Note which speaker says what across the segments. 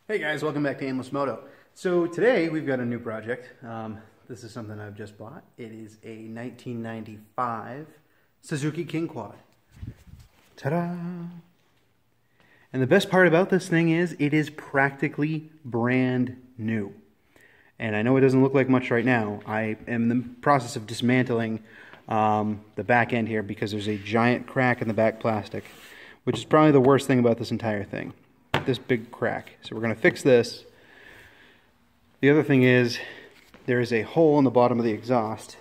Speaker 1: Hey guys, welcome back to Aimless Moto. So today we've got a new project. This is something I've just bought. It is a 1995 Suzuki KingQuad. Ta-da! And the best part about this thing is it is practically brand new. And I know it doesn't look like much right now. I am in the process of dismantling the back end here because there's a giant crack in the back plastic, which is probably the worst thing about this entire thing. This big crack. So we're going to fix this. The other thing is there is a hole in the bottom of the exhaust,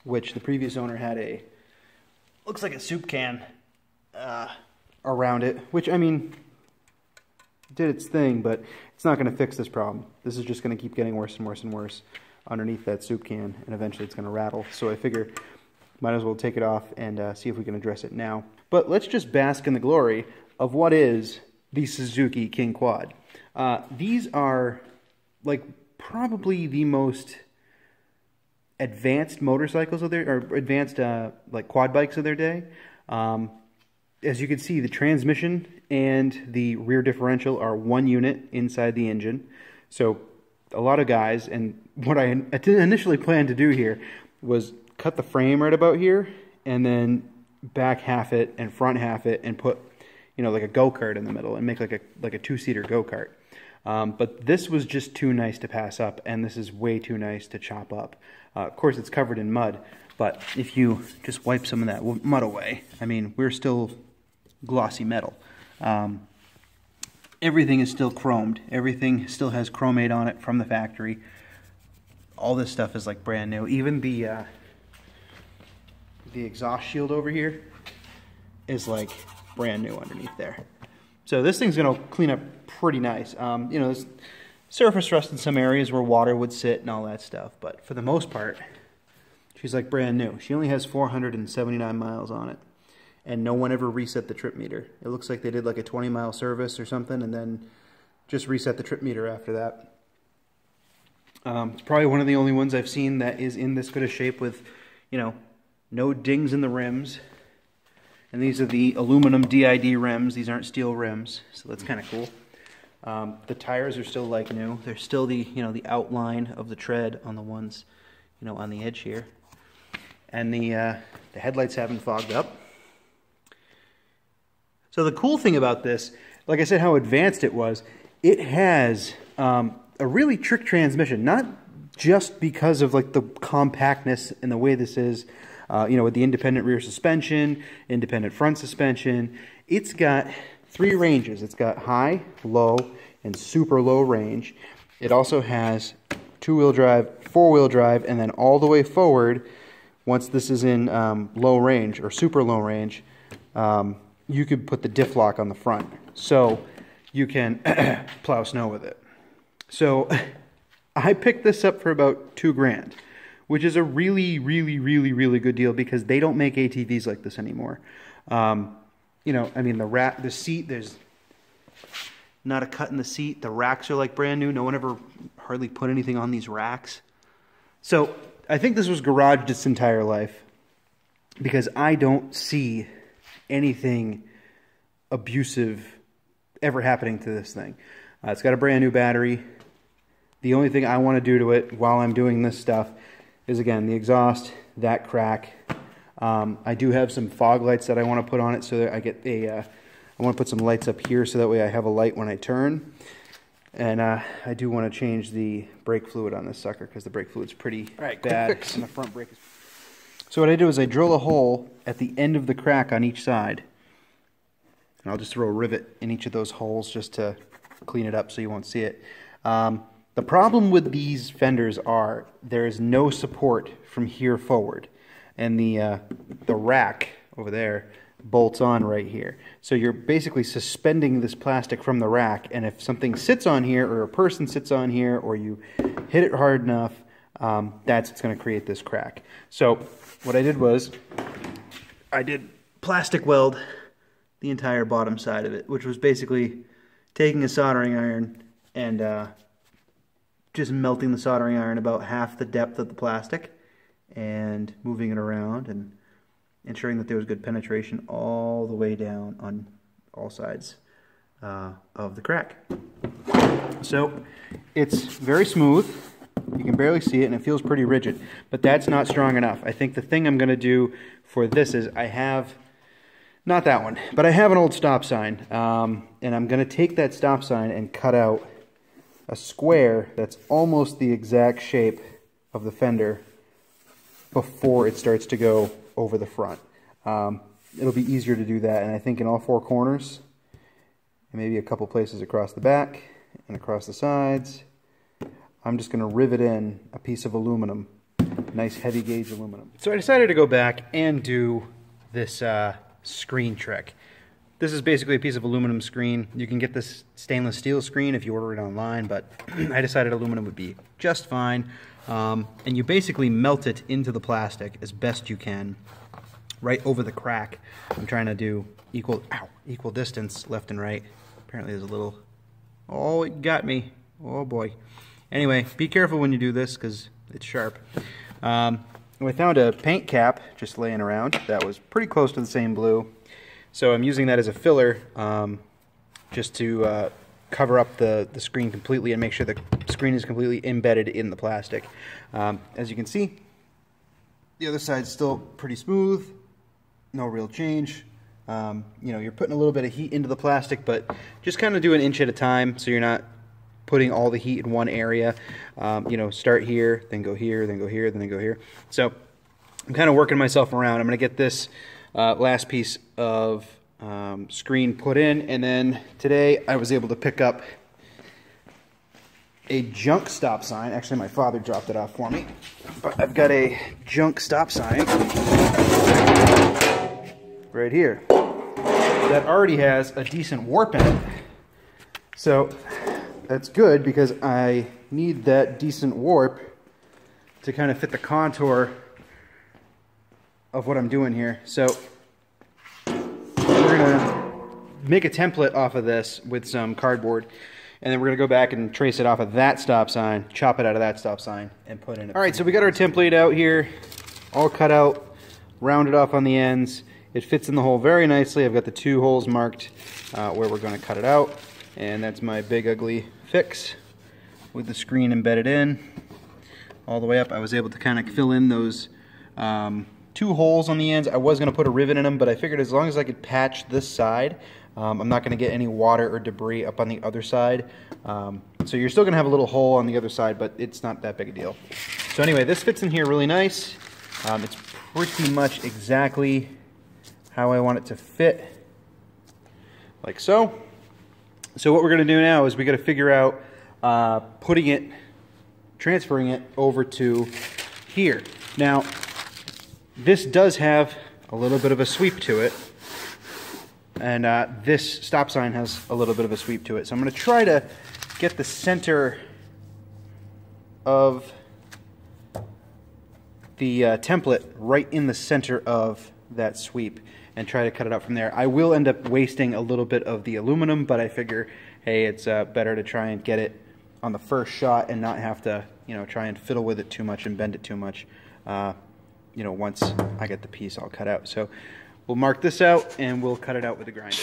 Speaker 1: which the previous owner had looks like a soup can around it, which, I mean, did its thing, but it's not going to fix this problem. This is just going to keep getting worse and worse and worse underneath that soup can, and eventually it's going to rattle. So I figure might as well take it off and see if we can address it now. But let's just bask in the glory of what is the Suzuki KingQuad. These are like probably the most advanced motorcycles of their, or advanced like quad bikes of their day. As you can see, the transmission and the rear differential are one unit inside the engine. So a lot of guys, and what I initially planned to do here was cut the frame right about here and then back half it and front half it and put, you know, like a go-kart in the middle and make like a two-seater go-kart. But this was just too nice to pass up, and this is way too nice to chop up. Of course, it's covered in mud, but if you just wipe some of that mud away, I mean, we're still glossy metal. Everything is still chromed. Everything still has chromate on it from the factory. All this stuff is like brand new. Even the exhaust shield over here is like brand new underneath there. So this thing's going to clean up pretty nice. You know, there's surface rust in some areas where water would sit and all that stuff, but for the most part, she's like brand new. She only has 479 miles on it, and no one ever reset the trip meter. It looks like they did like a 20-mile service or something and then just reset the trip meter after that. It's probably one of the only ones I've seen that is in this good a shape with, you know, no dings in the rims. And these are the aluminum DID rims. These aren't steel rims, so that's kind of cool. The tires are still like new. There's still the, you know, the outline of the tread on the ones, you know, on the edge here. And the headlights haven't fogged up. So the cool thing about this, like I said, how advanced it was, it has a really trick transmission. Not just because of like the compactness and the way this is. You know, with the independent rear suspension, independent front suspension. It's got 3 ranges. It's got high, low, and super low range. It also has 2-wheel drive, 4-wheel drive, and then all the way forward, once this is in low range or super low range, you could put the diff lock on the front. So you can plow snow with it. So I picked this up for about $2 grand. Which is a really, really, really, really good deal because they don't make ATVs like this anymore. You know, I mean, the seat, there's not a cut in the seat. The racks are like brand new. No one ever hardly put anything on these racks. So I think this was garaged its entire life because I don't see anything abusive ever happening to this thing. It's got a brand new battery. The only thing I want to do to it while I'm doing this stuff is, again, the exhaust, that crack. I do have some fog lights that I want to put on it so that I get I want to put some lights up here so that way I have a light when I turn. And I do want to change the brake fluid on this sucker because the brake fluid's pretty bad on the front brake. So what I did was I drill a hole at the end of the crack on each side. And I'll just throw a rivet in each of those holes just to clean it up so you won't see it. The problem with these fenders are there is no support from here forward, and the rack over there bolts on right here. So you're basically suspending this plastic from the rack, and if something sits on here, or a person sits on here, or you hit it hard enough, that's what's going to create this crack. So what I did was I did plastic weld the entire bottom side of it, which was basically taking a soldering iron and just melting the soldering iron about half the depth of the plastic and moving it around and ensuring that there was good penetration all the way down on all sides of the crack. So it's very smooth. You can barely see it, and it feels pretty rigid, but that's not strong enough. I think the thing I'm going to do for this is I have, not that one, but I have an old stop sign, and I'm going to take that stop sign and cut out a square that's almost the exact shape of the fender before it starts to go over the front. It'll be easier to do that, and I think in all four corners, and maybe a couple places across the back and across the sides, I'm just going to rivet in a piece of aluminum, nice heavy gauge aluminum. So I decided to go back and do this screen trick. This is basically a piece of aluminum screen. You can get this stainless steel screen if you order it online, but I decided aluminum would be just fine. And you basically melt it into the plastic as best you can, right over the crack. I'm trying to do equal distance left and right. Apparently there's a little, oh, it got me. Oh boy. Anyway, be careful when you do this because it's sharp. We found a paint cap just laying around that was pretty close to the same blue. So I'm using that as a filler just to cover up the screen completely and make sure the screen is completely embedded in the plastic. As you can see, the other side's still pretty smooth, no real change. You know, you're putting a little bit of heat into the plastic, but just kind of do an inch at a time so you're not putting all the heat in one area. You know, start here, then go here, then go here, then go here. So I'm kind of working myself around. I'm going to get this last piece of screen put in, and then today I was able to pick up a junk stop sign. Actually, my father dropped it off for me, but I've got a junk stop sign right here that already has a decent warp in it. So that's good because I need that decent warp to kind of fit the contour of what I'm doing here. So we're going to make a template off of this with some cardboard, and then we're going to go back and trace it off of that stop sign, chop it out of that stop sign, and put in it. All right, so we got our template out here, all cut out, rounded off on the ends. It fits in the hole very nicely. I've got the 2 holes marked where we're going to cut it out, and that's my big ugly fix with the screen embedded in all the way up. I was able to kind of fill in those 2 holes on the ends. I was going to put a rivet in them, but I figured as long as I could patch this side, I'm not going to get any water or debris up on the other side. So you're still going to have a little hole on the other side, but it's not that big a deal. So anyway, this fits in here really nice. It's pretty much exactly how I want it to fit, like so. So what we're going to do now is we got to figure out transferring it over to here. Now, this does have a little bit of a sweep to it, and this stop sign has a little bit of a sweep to it. So I'm going to try to get the center of the template right in the center of that sweep and try to cut it out from there. I will end up wasting a little bit of the aluminum, but I figure, hey, it's better to try and get it on the first shot and not have to, you know, try and fiddle with it too much and bend it too much, you know, once I get the piece all cut out. So we'll mark this out and we'll cut it out with a grinder.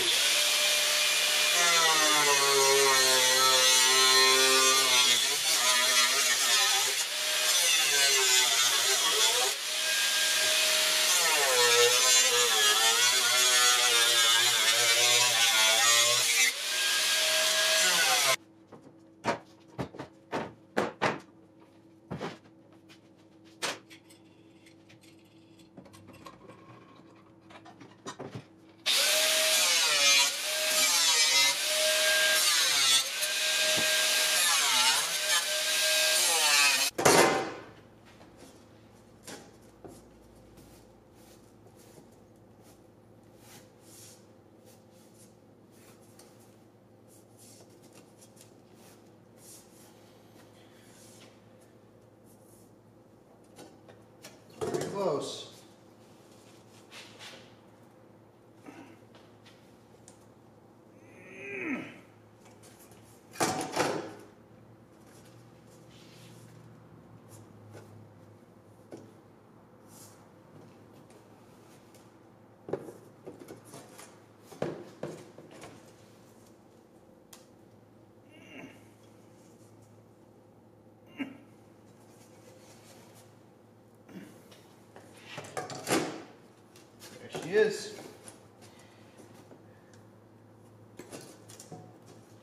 Speaker 1: is.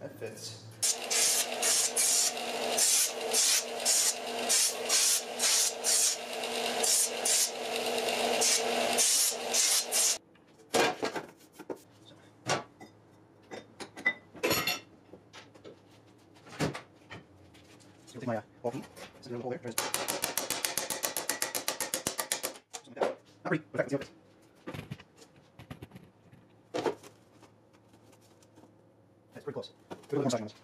Speaker 1: That fits. So take my ball peen, sit it in the hole there. Not ready, but I can see how it is. That's pretty close. Give it a little more second on this.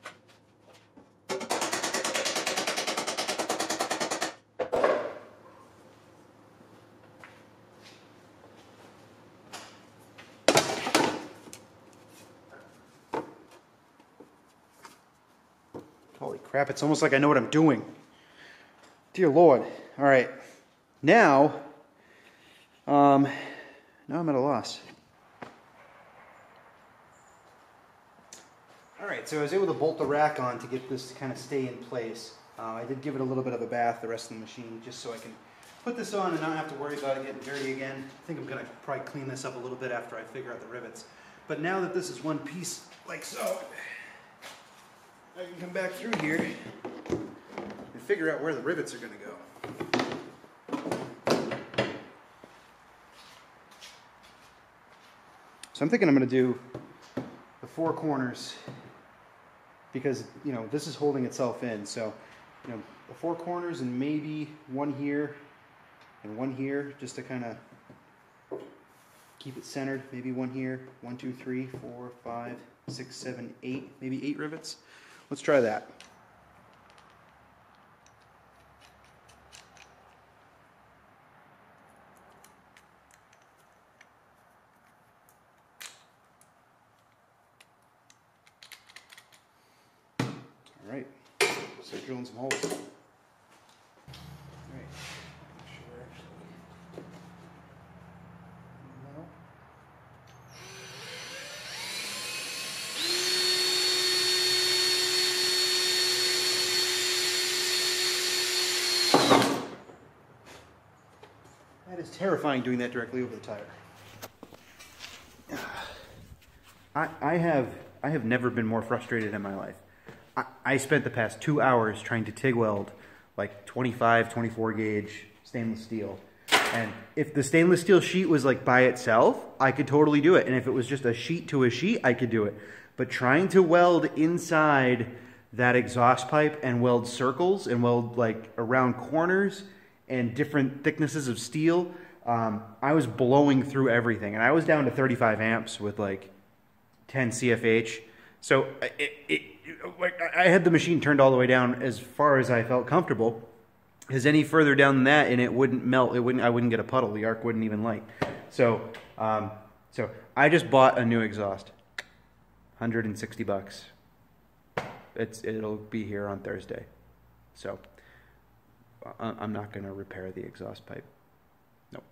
Speaker 1: Holy crap, it's almost like I know what I'm doing. Dear Lord. All right. Now I'm at a loss. All right, so I was able to bolt the rack on to get this to kind of stay in place. I did give it a little bit of a bath, the rest of the machine, just so I can put this on and not have to worry about it getting dirty again. I think I'm going to probably clean this up a little bit after I figure out the rivets. But now that this is one piece, like so, I can come back through here and figure out where the rivets are going to go. So I'm thinking I'm going to do the four corners because, you know, this is holding itself in. So, you know, the four corners and maybe one here and one here just to kind of keep it centered. Maybe one here, 1, 2, 3, 4, 5, 6, 7, 8, maybe 8 rivets. Let's try that. All right, start drilling some holes. All right, make sure we're actually That is terrifying doing that directly over the tire. I have never been more frustrated in my life. I spent the past 2 hours trying to TIG weld like 25, 24 gauge stainless steel. And if the stainless steel sheet was like by itself, I could totally do it. And if it was just a sheet to a sheet, I could do it. But trying to weld inside that exhaust pipe and weld circles and weld like around corners and different thicknesses of steel, I was blowing through everything. And I was down to 35 amps with like 10 CFH. So I had the machine turned all the way down as far as I felt comfortable. Because any further down than that, and it wouldn't melt. I wouldn't get a puddle. The arc wouldn't even light. So I just bought a new exhaust, $160. It'll be here on Thursday. So I'm not going to repair the exhaust pipe. Nope.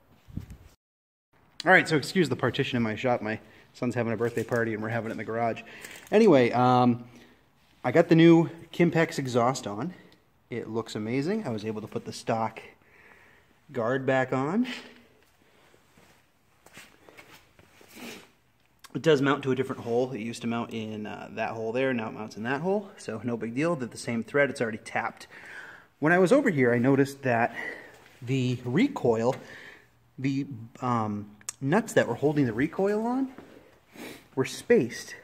Speaker 1: All right. So excuse the partition in my shop. My son's having a birthday party, and we're having it in the garage. Anyway, I got the new KingQuad exhaust on. It looks amazing. I was able to put the stock guard back on. It does mount to a different hole. It used to mount in that hole there. Now it mounts in that hole. So no big deal. They're the same thread. It's already tapped. When I was over here, I noticed that the recoil, the nuts that were holding the recoil on were spaced.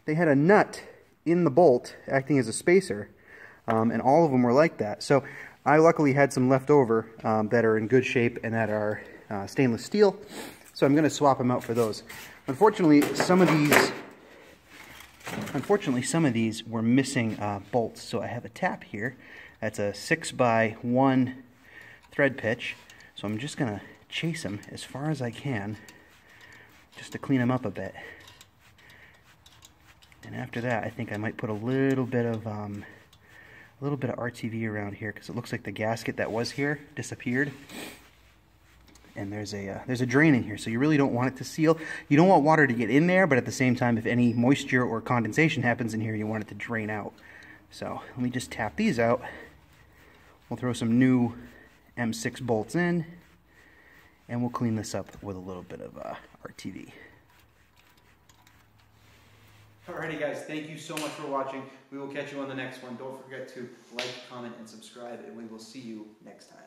Speaker 1: They had a nut in the bolt acting as a spacer. And all of them were like that. So I luckily had some left over that are in good shape and that are stainless steel. So I'm going to swap them out for those. Unfortunately, some of these were missing bolts. So I have a tap here. That's a 6x1 thread pitch. So I'm just going to chase them as far as I can just to clean them up a bit. And after that, I think I might put a little bit of RTV around here because it looks like the gasket that was here disappeared. And there's a drain in here, so you really don't want it to seal. You don't want water to get in there, but at the same time, if any moisture or condensation happens in here, you want it to drain out. So let me just tap these out. We'll throw some new M6 bolts in, and we'll clean this up with a little bit of RTV. Alrighty guys, thank you so much for watching. We will catch you on the next one. Don't forget to like, comment, and subscribe, and we will see you next time.